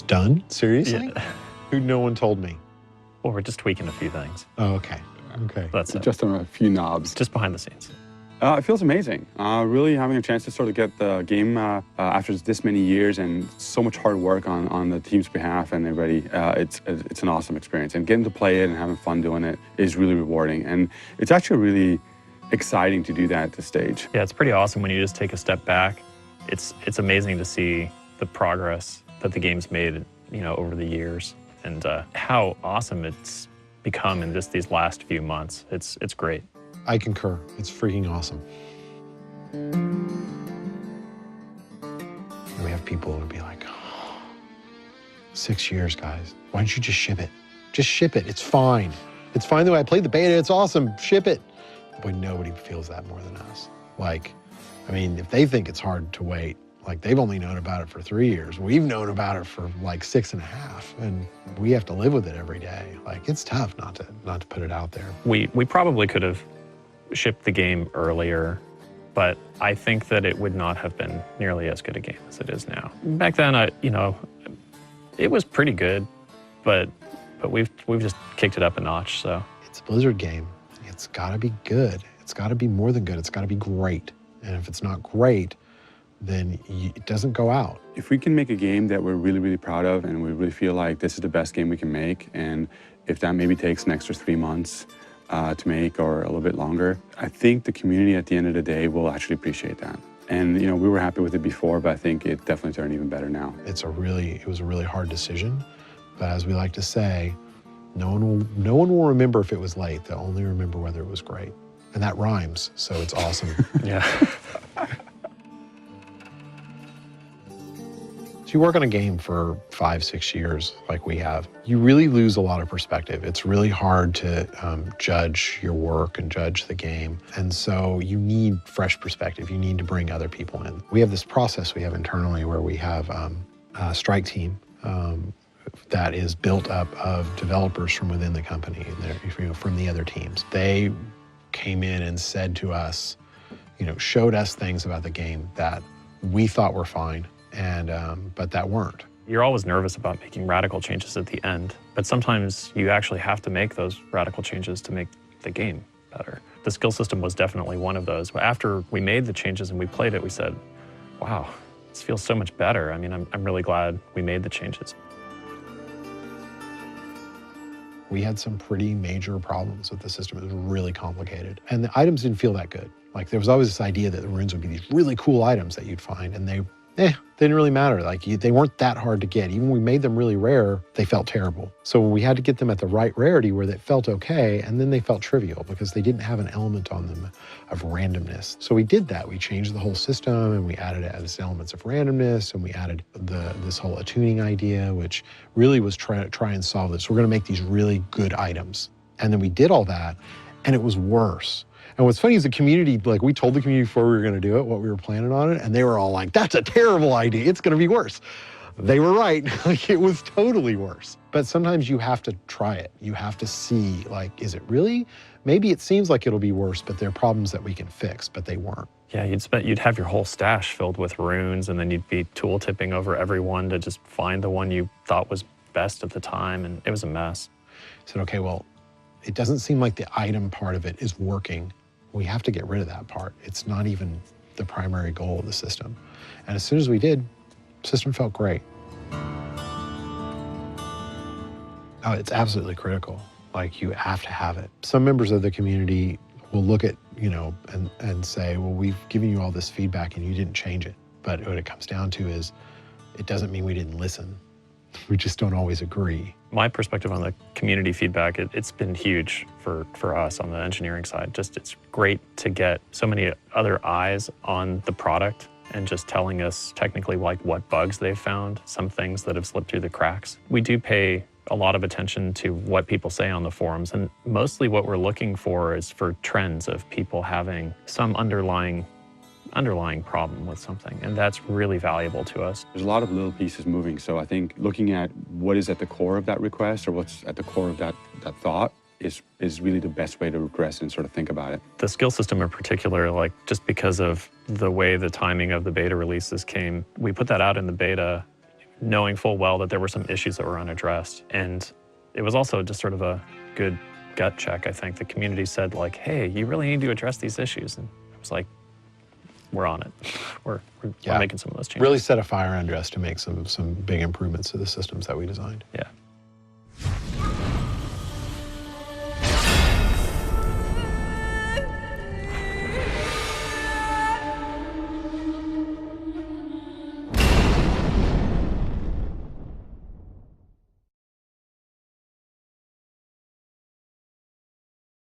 done? Seriously? Yeah. Who? No one told me. Well, we're just tweaking a few things. Oh, okay. Okay. That's it. Just on a few knobs. Just behind the scenes. It feels amazing. Really having a chance to sort of get the game after this many years and so much hard work on the team's behalf and everybody. It's an awesome experience, and getting to play it and having fun doing it is really rewarding. And it's actually really exciting to do that at this stage. Yeah, it's pretty awesome when you just take a step back. It's amazing to see the progress that the game's made, over the years, and how awesome it's become in just these last few months. It's great. I concur. It's freaking awesome. And we have people who would be like, oh, 6 years, guys. Why don't you just ship it? Just ship it. It's fine. It's fine the way I played the beta. It's awesome. Ship it. Boy, nobody feels that more than us. If they think it's hard to wait, they've only known about it for 3 years. We've known about it for 6.5, and we have to live with it every day. It's tough not to put it out there. We probably could have shipped the game earlier, but I think that it would not have been nearly as good a game as it is now. Back then, it was pretty good, but we've just kicked it up a notch. So it's a Blizzard game. It's got to be good. It's got to be more than good. It's got to be great. And if it's not great, then it doesn't go out. If we can make a game that we're really, really proud of and we really feel like this is the best game we can make, and if that maybe takes an extra 3 months to make or a little bit longer, I think the community at the end of the day will actually appreciate that. And we were happy with it before, but I think it definitely turned even better now. It was a really hard decision, but as we like to say, no one will remember if it was late. They'll only remember whether it was great. And that rhymes, so it's awesome. yeah. So you work on a game for 5-6 years like we have, you really lose a lot of perspective. It's really hard to judge your work and judge the game. And so you need fresh perspective. You need to bring other people in. We have this process we have internally where we have a strike team that is built up of developers from within the company, from the other teams. They came in and said to us, showed us things about the game that we thought were fine, but that weren't. You're always nervous about making radical changes at the end, but sometimes you actually have to make those radical changes to make the game better. The skill system was definitely one of those. After we made the changes and we played it, we said, wow, this feels so much better. I'm really glad we made the changes. We had some pretty major problems with the system. It was really complicated. And the items didn't feel that good. There was always this idea that the runes would be these really cool items that you'd find, and they didn't really matter. They weren't that hard to get. Even when we made them really rare, they felt terrible. So we had to get them at the right rarity where they felt okay, and then they felt trivial because they didn't have an element on them of randomness. So we did that. We changed the whole system, and we added these elements of randomness, and we added this whole attuning idea, which really was try and solve this. We're gonna make these really good items. And then we did all that, and it was worse. And what's funny is the community, we told the community before we were gonna do it, what we were planning on it, and they were all like, that's a terrible idea, it's gonna be worse. They were right, it was totally worse. But sometimes you have to try it. You have to see, is it really? Maybe it seems like it'll be worse, but there are problems that we can fix, but they weren't. Yeah, you'd have your whole stash filled with runes, and then you'd be tool tipping over every one to just find the one you thought was best at the time, and it was a mess. I said, okay, well, it doesn't seem like the item part of it is working. We have to get rid of that part. It's not even the primary goal of the system. And as soon as we did, the system felt great. Oh, it's absolutely critical. You have to have it. Some members of the community will look at, and say, well, we've given you all this feedback and you didn't change it. But what it comes down to is, it doesn't mean we didn't listen. We just don't always agree. My perspective on the community feedback, it's been huge for us on the engineering side. It's great to get so many other eyes on the product and just telling us technically what bugs they've found, some things that have slipped through the cracks. We do pay a lot of attention to what people say on the forums, and mostly what we're looking for is for trends of people having some underlying problem with something, and that's really valuable to us. There's a lot of little pieces moving, so I think looking at what is at the core of that request or what's at the core of that thought is really the best way to address and sort of think about it. The skill system in particular, just because of the way the timing of the beta releases came, we put that out in the beta knowing full well that there were some issues that were unaddressed. And it was also just sort of a good gut check, I think. The community said like, hey, you really need to address these issues. And I was like, we're on it. We're making some of those changes. Really set a fire under us to make some big improvements to the systems that we designed. Yeah.